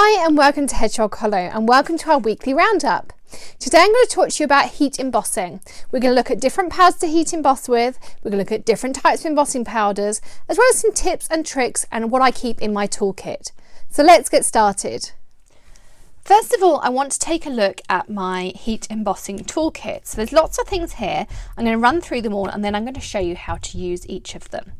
Hi and welcome to Hedgehog Hollow and welcome to our weekly roundup. Today I'm going to talk to you about heat embossing. We're going to look at different pads to heat emboss with, we're going to look at different types of embossing powders, as well as some tips and tricks and what I keep in my toolkit. So let's get started. First of all, I want to take a look at my heat embossing toolkit. So there's lots of things here. I'm going to run through them all and then I'm going to show you how to use each of them.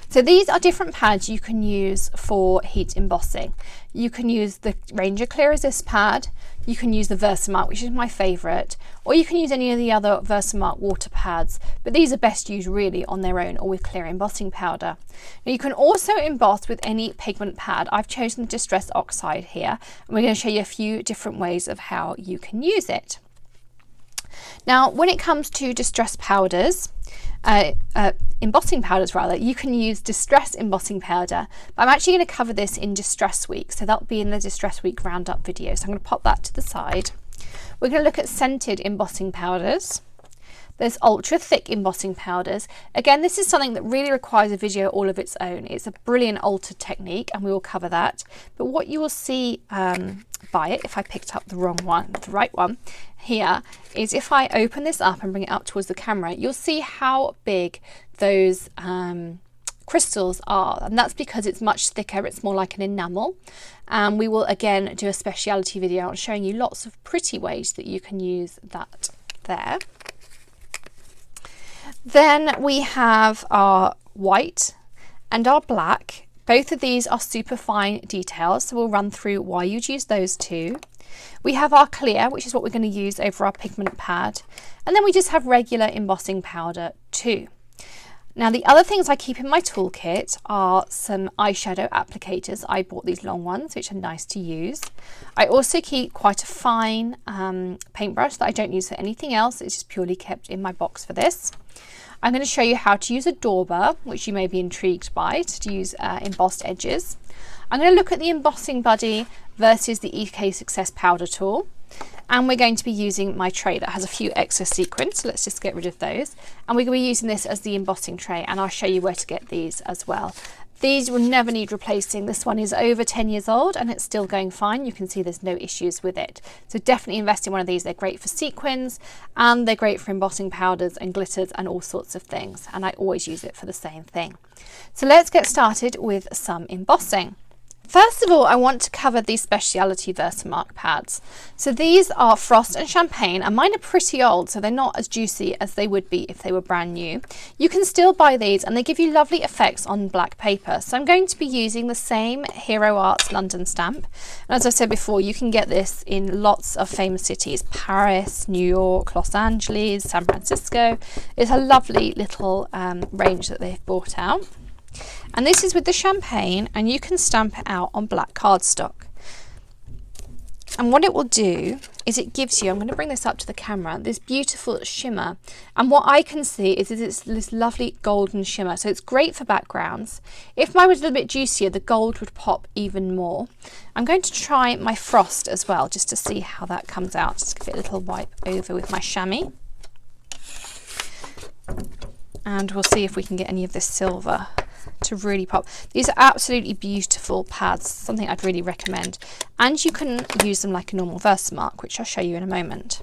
So these are different pads you can use for heat embossing. You can use the Ranger Clear Resist pad, you can use the Versamark, which is my favourite, or you can use any of the other Versamark water pads, but these are best used really on their own or with clear embossing powder. Now you can also emboss with any pigment pad. I've chosen the Distress Oxide here, and we're going to show you a few different ways of how you can use it. Now, when it comes to distress powders, embossing powders rather, you can use distress embossing powder, but I'm actually going to cover this in Distress Week, so that'll be in the Distress Week roundup video, so I'm going to pop that to the side. We're going to look at scented embossing powders. There's ultra thick embossing powders. Again, this is something that really requires a video all of its own. It's a brilliant altered technique and we will cover that. But what you will see by it, if I picked up the wrong one, the right one here, is if I open this up and bring it up towards the camera, you'll see how big those crystals are, and that's because it's much thicker, it's more like an enamel. And we will again do a speciality video on showing you lots of pretty ways that you can use that there. Then we have our white and our black. Both of these are super fine details, so we'll run through why you'd use those two. We have our clear, which is what we're going to use over our pigment pad. And then we just have regular embossing powder too. Now the other things I keep in my toolkit are some eyeshadow applicators. I bought these long ones, which are nice to use. I also keep quite a fine paintbrush that I don't use for anything else. It's just purely kept in my box for this. I'm going to show you how to use a dauber, which you may be intrigued by, to use embossed edges. I'm going to look at the embossing buddy versus the EK Success powder tool. And we're going to be using my tray that has a few extra sequins, so let's just get rid of those. And we're going to be using this as the embossing tray, and I'll show you where to get these as well. These will never need replacing. This one is over 10 years old and it's still going fine. You can see there's no issues with it. So definitely invest in one of these. They're great for sequins and they're great for embossing powders and glitters and all sorts of things. And I always use it for the same thing. So let's get started with some embossing. First of all, I want to cover these Speciality Versamark pads. So these are Frost and Champagne, and mine are pretty old, so they're not as juicy as they would be if they were brand new. You can still buy these and they give you lovely effects on black paper. So I'm going to be using the same Hero Arts London stamp. And as I said before, you can get this in lots of famous cities, Paris, New York, Los Angeles, San Francisco. It's a lovely little range that they've brought out. And this is with the champagne, and you can stamp it out on black cardstock. And what it will do is it gives you, I'm going to bring this up to the camera, this beautiful shimmer. And what I can see is it's this lovely golden shimmer. So it's great for backgrounds. If mine was a little bit juicier, the gold would pop even more. I'm going to try my Frost as well, just to see how that comes out. Just give it a little wipe over with my chamois. And we'll see if we can get any of this silver to really pop. These are absolutely beautiful pads, something I'd really recommend. And you can use them like a normal Versamark, which I'll show you in a moment.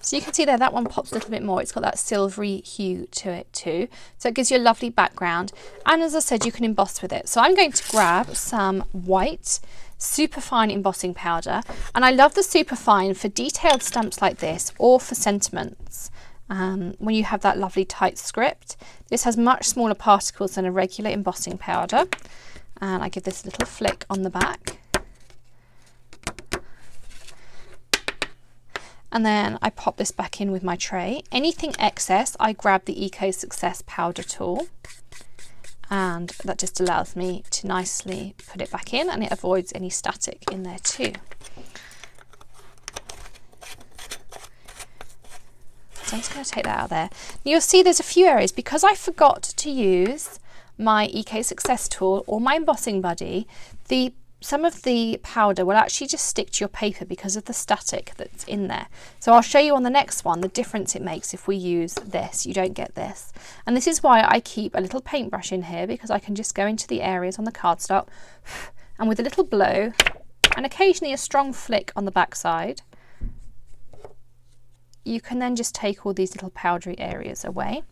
So you can see there, that one pops a little bit more. It's got that silvery hue to it too. So it gives you a lovely background. And as I said, you can emboss with it. So I'm going to grab some white super fine embossing powder. And I love the super fine for detailed stamps like this or for sentiments. When you have that lovely tight script. This has much smaller particles than a regular embossing powder. And I give this a little flick on the back. And then I pop this back in with my tray. Anything excess, I grab the Eco Success powder tool. And that just allows me to nicely put it back in, and it avoids any static in there too. So I'm just going to take that out there. You'll see there's a few areas, because I forgot to use my EK Success tool or my embossing buddy, the some of the powder will actually just stick to your paper because of the static that's in there. So I'll show you on the next one the difference it makes if we use this. You don't get this. And this is why I keep a little paintbrush in here, because I can just go into the areas on the cardstock and with a little blow and occasionally a strong flick on the back side, you can then just take all these little powdery areas away.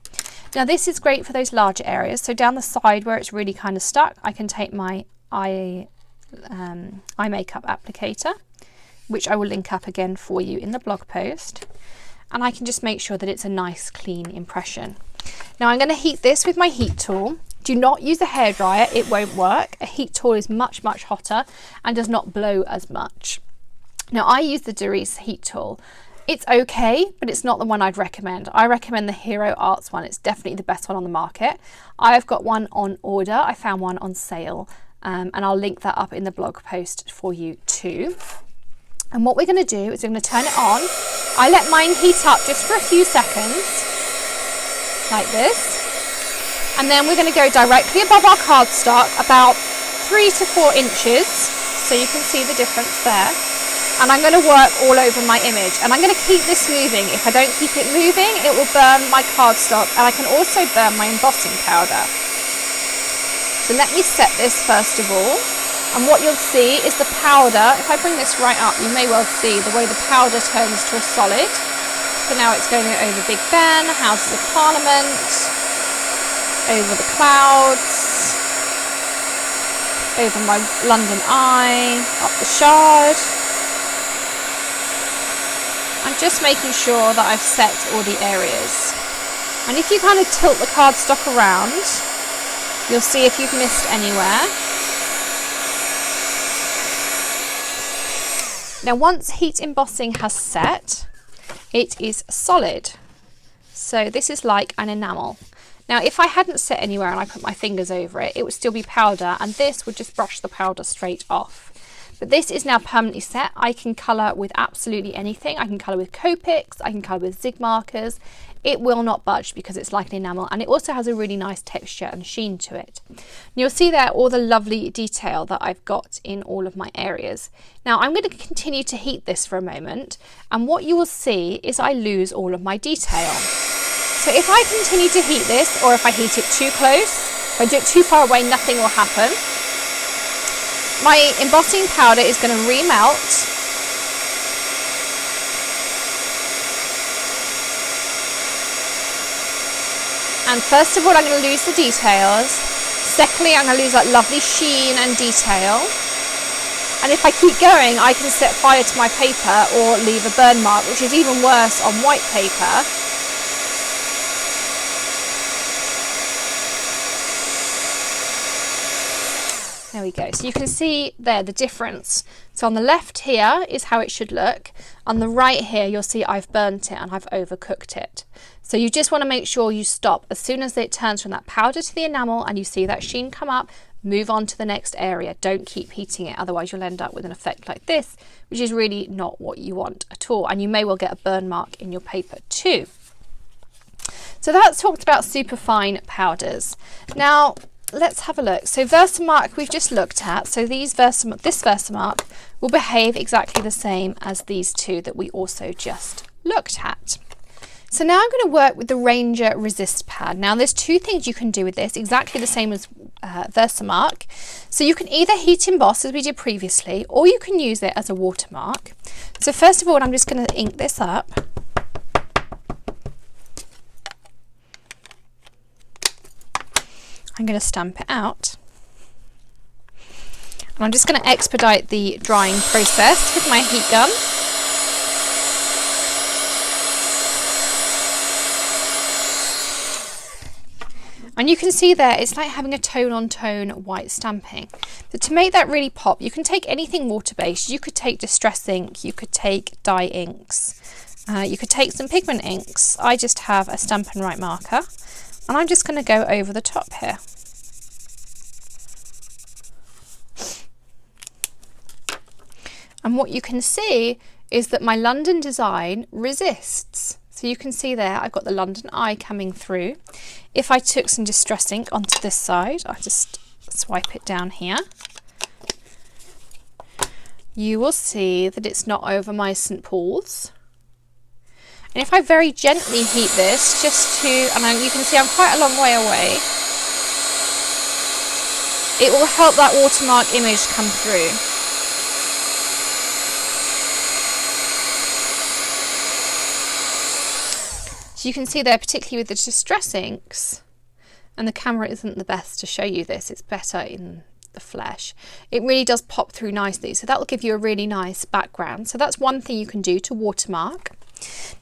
Now this is great for those larger areas. So down the side where it's really kind of stuck, I can take my eye makeup applicator, which I will link up again for you in the blog post, and I can just make sure that it's a nice clean impression. Now I'm going to heat this with my heat tool. Do not use a hairdryer, it won't work. A heat tool is much hotter and does not blow as much. Now I use the Doris heat tool. It's okay, but it's not the one I'd recommend. I recommend the Hero Arts one. It's definitely the best one on the market. I've got one on order. I found one on sale, and I'll link that up in the blog post for you too. And what we're going to do is we're going to turn it on. I let mine heat up just for a few seconds, like this. And then we're going to go directly above our cardstock, about 3 to 4 inches, so you can see the difference there. And I'm going to work all over my image, and I'm going to keep this moving. If I don't keep it moving, it will burn my cardstock, and I can also burn my embossing powder. So let me set this first of all, and what you'll see is the powder. If I bring this right up, you may well see the way the powder turns to a solid. So now it's going over Big Ben, Houses of Parliament, over the clouds, over my London Eye, up the Shard. I'm just making sure that I've set all the areas. And if you kind of tilt the cardstock around, you'll see if you've missed anywhere. Now once heat embossing has set, it is solid. So this is like an enamel. Now if I hadn't set anywhere and I put my fingers over it, it would still be powder, and this would just brush the powder straight off. But this is now permanently set. I can colour with absolutely anything. I can colour with Copics, I can colour with Zig markers. It will not budge because it's like an enamel, and it also has a really nice texture and sheen to it. And you'll see there all the lovely detail that I've got in all of my areas. Now I'm going to continue to heat this for a moment, and what you will see is I lose all of my detail. So if I continue to heat this, or if I heat it too close, if I do it too far away, nothing will happen. My embossing powder is going to remelt, and first of all I'm going to lose the details. Secondly, I'm going to lose that lovely sheen and detail, and if I keep going I can set fire to my paper or leave a burn mark, which is even worse on white paper. There we go. So you can see there the difference. So on the left here is how it should look. On the right here, you'll see I've burnt it and I've overcooked it. So you just want to make sure you stop as soon as it turns from that powder to the enamel and you see that sheen come up, move on to the next area. Don't keep heating it, otherwise you'll end up with an effect like this, which is really not what you want at all. And you may well get a burn mark in your paper too. So that's talked about superfine powders. Now, let's have a look. So Versamark we've just looked at. So this Versamark will behave exactly the same as these two that we also just looked at. So now I'm going to work with the Ranger Resist pad. Now there's two things you can do with this, exactly the same as Versamark. So you can either heat emboss as we did previously, or you can use it as a watermark. So first of all, I'm just going to ink this up. I'm going to stamp it out, and I'm just going to expedite the drying process with my heat gun. And you can see there it's like having a tone-on-tone white stamping. But to make that really pop, you can take anything water-based. You could take Distress ink, you could take dye inks, you could take some pigment inks. I just have a Stampin' Write marker, and I'm just going to go over the top here. And what you can see is that my London design resists. So you can see there I've got the London Eye coming through. If I took some Distress ink onto this side, I'll just swipe it down here. you will see that it's not over my St. Paul's. And if I very gently heat this, just to, and you can see I'm quite a long way away, it will help that watermark image come through. So you can see there, particularly with the distress inks, and the camera isn't the best to show you this, it's better in the flesh. It really does pop through nicely, so that will give you a really nice background. So that's one thing you can do to watermark.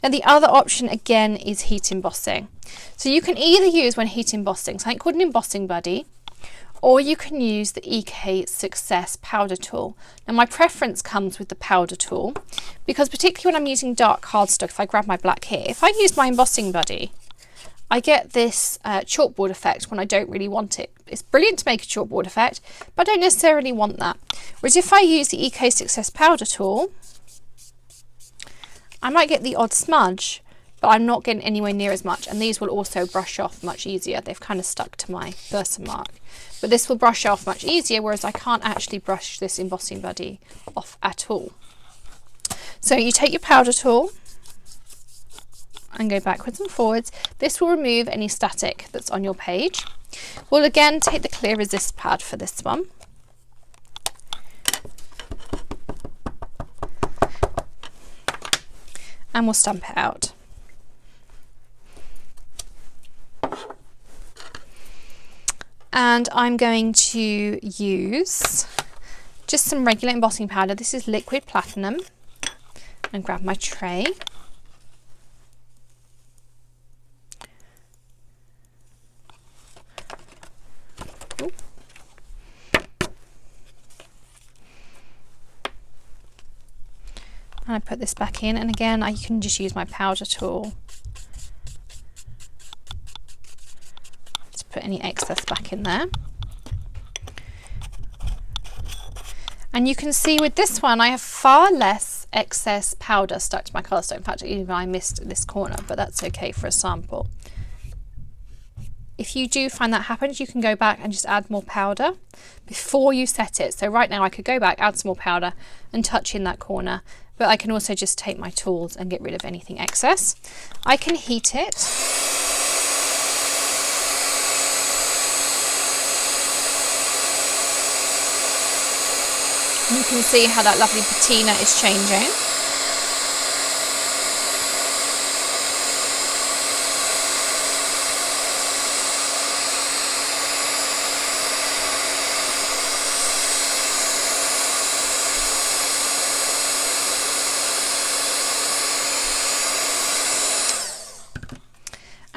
Now the other option again is heat embossing. So you can either use, when heat embossing, something called an embossing buddy, or you can use the EK Success powder tool. Now my preference comes with the powder tool, because particularly when I'm using dark cardstock, if I grab my black here, if I use my embossing buddy, I get this chalkboard effect when I don't really want it. It's brilliant to make a chalkboard effect, but I don't necessarily want that. Whereas if I use the EK Success powder tool, I might get the odd smudge, but I'm not getting anywhere near as much. And these will also brush off much easier. They've kind of stuck to my Versamark. But this will brush off much easier, whereas I can't actually brush this embossing buddy off at all. So you take your powder tool and go backwards and forwards. This will remove any static that's on your page. We'll again take the clear resist pad for this one. And we'll stamp it out. And I'm going to use just some regular embossing powder. This is liquid platinum. And grab my tray. Ooh. And I put this back in, and again I can just use my powder tool to put any excess back in there. And you can see with this one I have far less excess powder stuck to my cardstock. In fact, even I missed this corner, but that's okay for a sample. If you do find that happens, you can go back and just add more powder before you set it. So right now I could go back, add some more powder and touch in that corner, but I can also just take my tools and get rid of anything excess. I can heat it. You can see how that lovely patina is changing.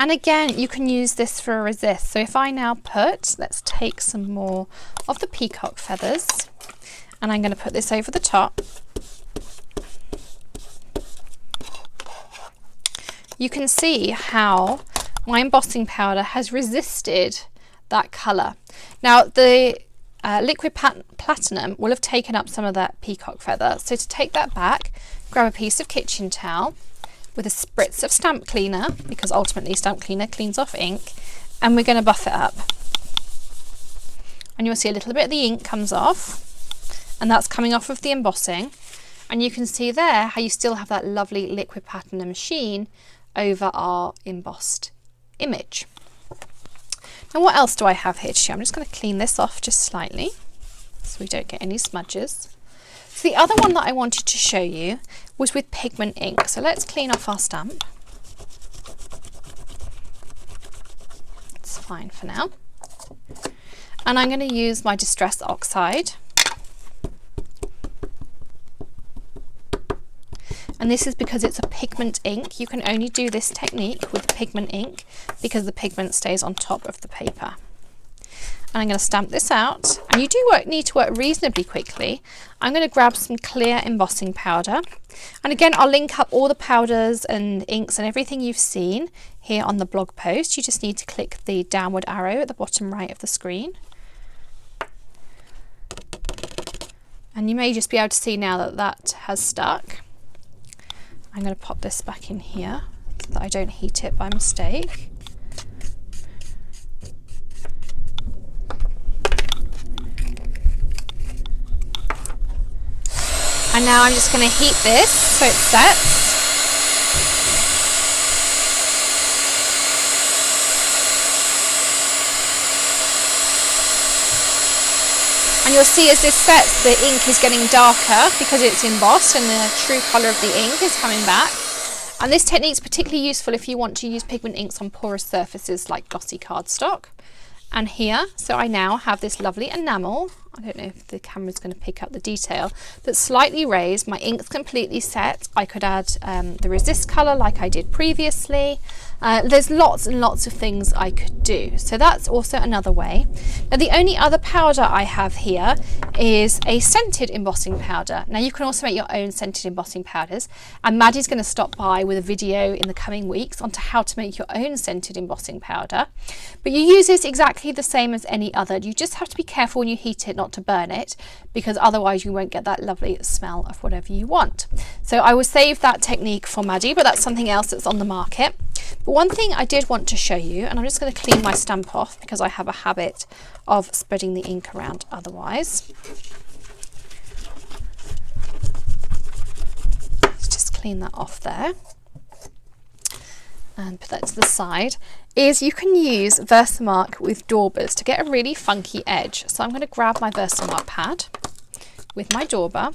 And again, you can use this for a resist. So if I now put, let's take some more of the peacock feathers, and I'm going to put this over the top. You can see how my embossing powder has resisted that colour. Now the liquid platinum will have taken up some of that peacock feather. So to take that back, grab a piece of kitchen towel with a spritz of stamp cleaner, because ultimately stamp cleaner cleans off ink, and we're going to buff it up. And you'll see a little bit of the ink comes off, and that's coming off of the embossing. And you can see there how you still have that lovely liquid platinum sheen over our embossed image. Now what else do I have here to show? I'm just going to clean this off just slightly so we don't get any smudges. So the other one that I wanted to show you was with pigment ink. So let's clean off our stamp. It's fine for now. And I'm going to use my Distress Oxide. And this is because it's a pigment ink. You can only do this technique with pigment ink because the pigment stays on top of the paper. And I'm going to stamp this out, and you do need to work reasonably quickly. I'm going to grab some clear embossing powder, and again I'll link up all the powders and inks and everything you've seen here on the blog post. You just need to click the downward arrow at the bottom right of the screen, and you may just be able to see now that that has stuck. I'm going to pop this back in here so that I don't heat it by mistake. And now I'm just going to heat this so it sets. And you'll see as this sets, the ink is getting darker because it's embossed and the true colour of the ink is coming back. And this technique is particularly useful if you want to use pigment inks on porous surfaces like glossy cardstock. And here, so I now have this lovely enamel. I don't know if the camera's going to pick up the detail, that's slightly raised. My ink's completely set. I could add the resist colour like I did previously. There's lots and lots of things I could do. So that's also another way. Now the only other powder I have here is a scented embossing powder. Now you can also make your own scented embossing powders, and Maddie's going to stop by with a video in the coming weeks onto how to make your own scented embossing powder. But you use this exactly the same as any other. You just have to be careful when you heat it not to burn it, because otherwise you won't get that lovely smell of whatever you want. So I will save that technique for Maddie, but that's something else that's on the market. But one thing I did want to show you, and I'm just going to clean my stamp off because I have a habit of spreading the ink around otherwise. Let's just clean that off there and put that to the side. Is you can use Versamark with daubers to get a really funky edge. So I'm going to grab my Versamark pad with my dauber,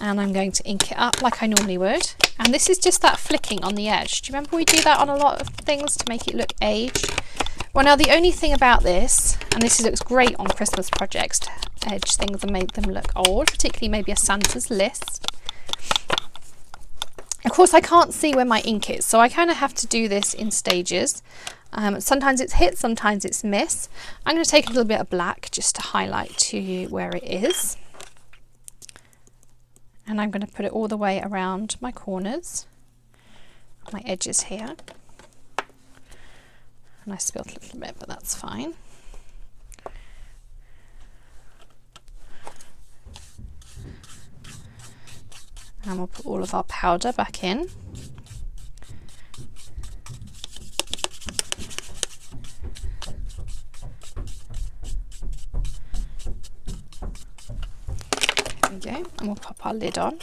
and I'm going to ink it up like I normally would. And this is just that flicking on the edge. Do you remember we do that on a lot of things to make it look aged? Well, now the only thing about this, and this looks great on Christmas projects to edge things and make them look old, particularly maybe a Santa's list. Of course, I can't see where my ink is, so I kind of have to do this in stages. Sometimes it's hit, sometimes it's miss. I'm going to take a little bit of black just to highlight to you where it is. And I'm going to put it all the way around my corners, my edges here. And I spilled a little bit, but that's fine. And we'll put all of our powder back in. There we go, and we'll pop our lid on.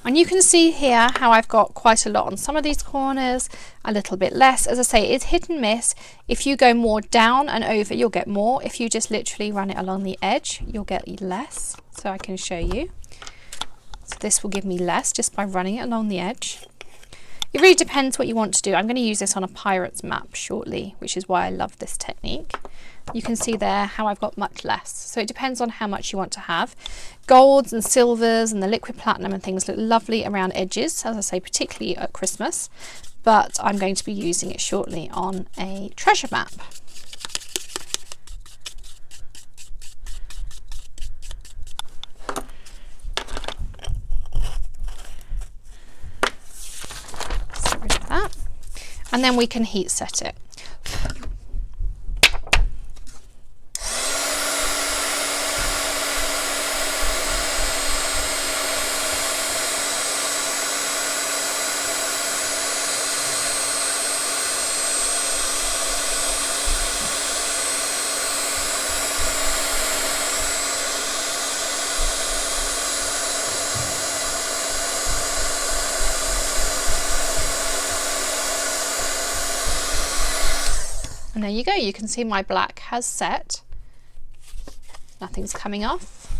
And you can see here how I've got quite a lot on some of these corners, a little bit less. As I say, it's hit and miss. If you go more down and over, you'll get more. If you just literally run it along the edge, you'll get less. So I can show you. So this will give me less just by running it along the edge. It really depends what you want to do. I'm going to use this on a pirate's map shortly, which is why I love this technique. You can see there how I've got much less. So it depends on how much you want to have. Golds and silvers and the liquid platinum and things look lovely around edges, as I say, particularly at Christmas. But I'm going to be using it shortly on a treasure map. Get rid of that. And then we can heat set it. And there you go, you can see my black has set. Nothing's coming off.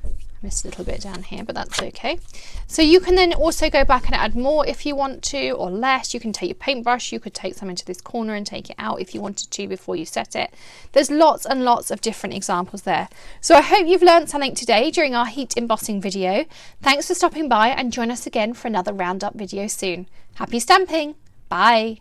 I missed a little bit down here, but that's okay. So you can then also go back and add more if you want to, or less. You can take your paintbrush, you could take some into this corner and take it out if you wanted to before you set it. There's lots and lots of different examples there. So I hope you've learned something today during our heat embossing video. Thanks for stopping by, and join us again for another roundup video soon. Happy stamping! Bye!